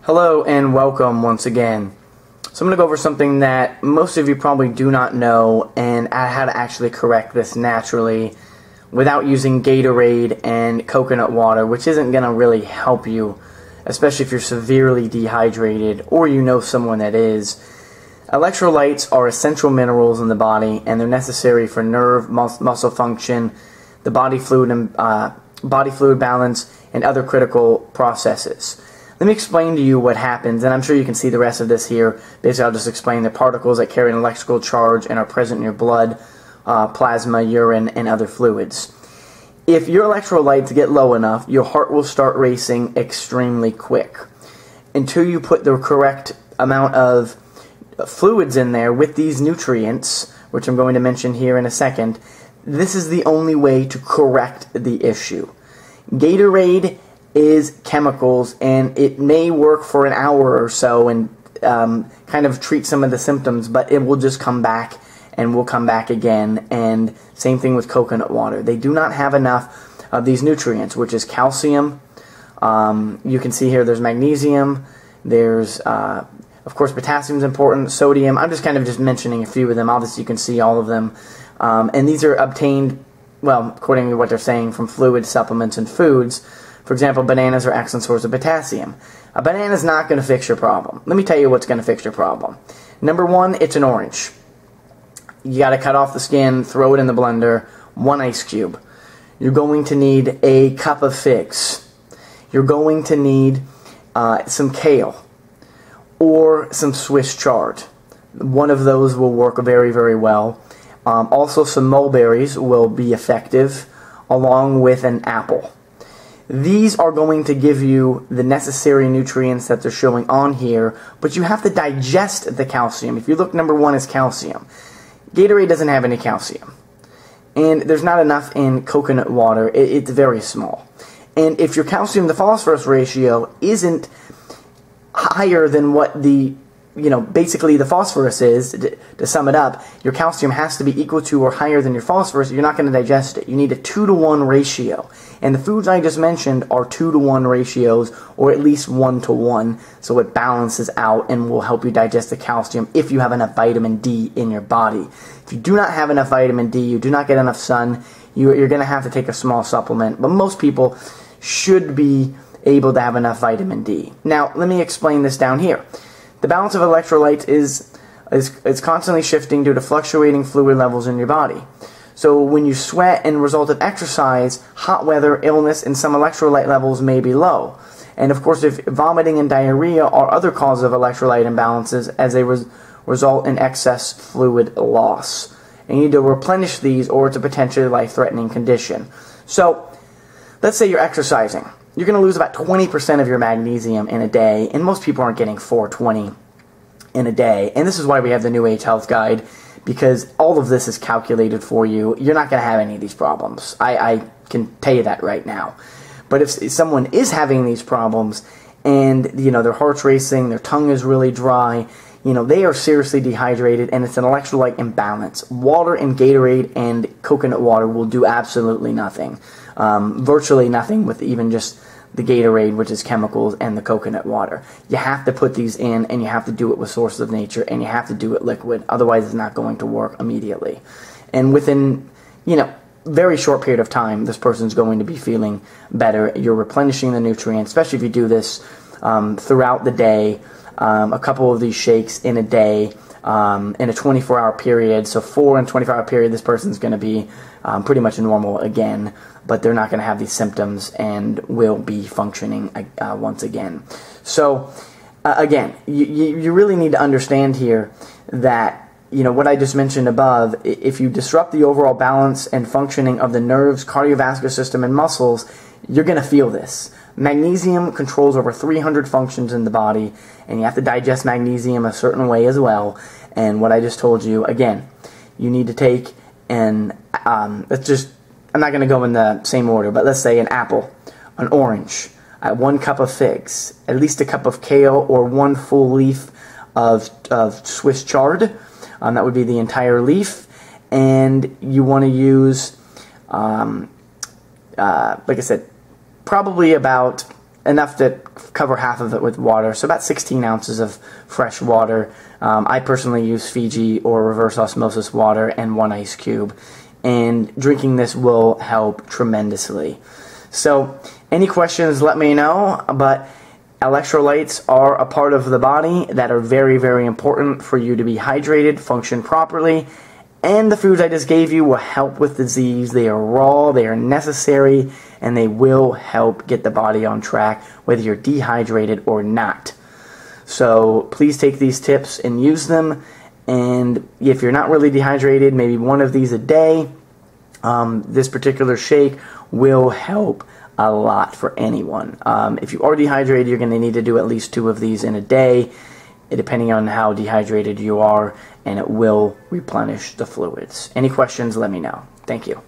Hello and welcome once again. So I'm going to go over something that most of you probably do not know and how to actually correct this naturally without using Gatorade and coconut water, which isn't going to really help you, especially if you're severely dehydrated or you know someone that is. Electrolytes are essential minerals in the body, and they're necessary for nerve, muscle function, the body fluid balance, and other critical processes. Let me explain to you what happens, and I'm sure you can see the rest of this here. Basically, I'll just explain the particles that carry an electrical charge and are present in your blood, plasma, urine, and other fluids. If your electrolytes get low enough, your heart will start racing extremely quick. Until you put the correct amount of fluids in there with these nutrients, which I'm going to mention here in a second, this is the only way to correct the issue. Gatorade is chemicals, and it may work for an hour or so and kind of treat some of the symptoms, but it will just come back and will come back again. And same thing with coconut water. They do not have enough of these nutrients, which is calcium. You can see here there's magnesium, there's of course potassium is important, sodium. I'm just kind of mentioning a few of them. Obviously you can see all of them, and these are obtained, well, according to what they're saying, from fluid supplements and foods. For example, bananas are an excellent source of potassium. A banana is not going to fix your problem. Let me tell you what's going to fix your problem. Number one, it's an orange. You got to cut off the skin, throw it in the blender, 1 ice cube. You're going to need a cup of figs. You're going to need some kale or some Swiss chard. One of those will work very, very well. Also, some mulberries will be effective, along with an apple. These are going to give you the necessary nutrients that they're showing on here, but you have to digest the calcium. If you look, number one is calcium. Gatorade doesn't have any calcium. And there's not enough in coconut water. It's very small. And if your calcium to phosphorus ratio isn't higher than what the, basically the phosphorus is, to sum it up, your calcium has to be equal to or higher than your phosphorus. You're not going to digest it. You need a 2-to-1 ratio. And the foods I just mentioned are 2-to-1 ratios, or at least 1-to-1, so it balances out and will help you digest the calcium if you have enough vitamin D in your body. If you do not have enough vitamin D, you do not get enough sun, you're going to have to take a small supplement. But most people should be able to have enough vitamin D. Now, let me explain this down here. The balance of electrolytes is constantly shifting due to fluctuating fluid levels in your body. So when you sweat and result of exercise, hot weather, illness, and some electrolyte levels may be low. And of course, if vomiting and diarrhea are other causes of electrolyte imbalances, as they result in excess fluid loss. And you need to replenish these, or it's a potentially life-threatening condition. So let's say you're exercising. You're going to lose about 20% of your magnesium in a day, and most people aren't getting 420 in a day. And this is why we have the New Age Health Guide, because all of this is calculated for you. You're not going to have any of these problems. I can tell you that right now. But if someone is having these problems and, their heart's racing, their tongue is really dry, they are seriously dehydrated, and it's an electrolyte imbalance. Water and Gatorade and coconut water will do absolutely nothing. Virtually nothing with even just the Gatorade, which is chemicals, and the coconut water. You have to put these in, and you have to do it with sources of nature, and you have to do it liquid. Otherwise, it's not going to work immediately. And within, very short period of time, this person's going to be feeling better. You're replenishing the nutrients, especially if you do this throughout the day. A couple of these shakes in a day, in a 24-hour period. So 4 and 24-hour period, this person's going to be pretty much normal again, but they're not going to have these symptoms and will be functioning once again. So again, you really need to understand here that what I just mentioned above, if you disrupt the overall balance and functioning of the nerves, cardiovascular system, and muscles, you're going to feel this. Magnesium controls over 300 functions in the body, and you have to digest magnesium a certain way as well. And what I just told you, again, you need to take I'm not going to go in the same order, but let's say an apple, an orange, 1 cup of figs, at least a cup of kale, or 1 full leaf of Swiss chard. That would be the entire leaf. And you want to use, like I said, probably about enough to cover half of it with water, so about 16 ounces of fresh water. I personally use Fiji or reverse osmosis water and 1 ice cube, and drinking this will help tremendously. So any questions, let me know, but electrolytes are a part of the body that are very, very important for you to be hydrated, function properly, and the foods I just gave you will help with disease. They are raw, they are necessary, and they will help get the body on track whether you're dehydrated or not. So please take these tips and use them, and if you're not really dehydrated, maybe one of these a day. This particular shake will help a lot for anyone. If you are dehydrated, you're going to need to do at least 2 of these in a day, depending on how dehydrated you are, and it will replenish the fluids. Any questions, let me know. Thank you.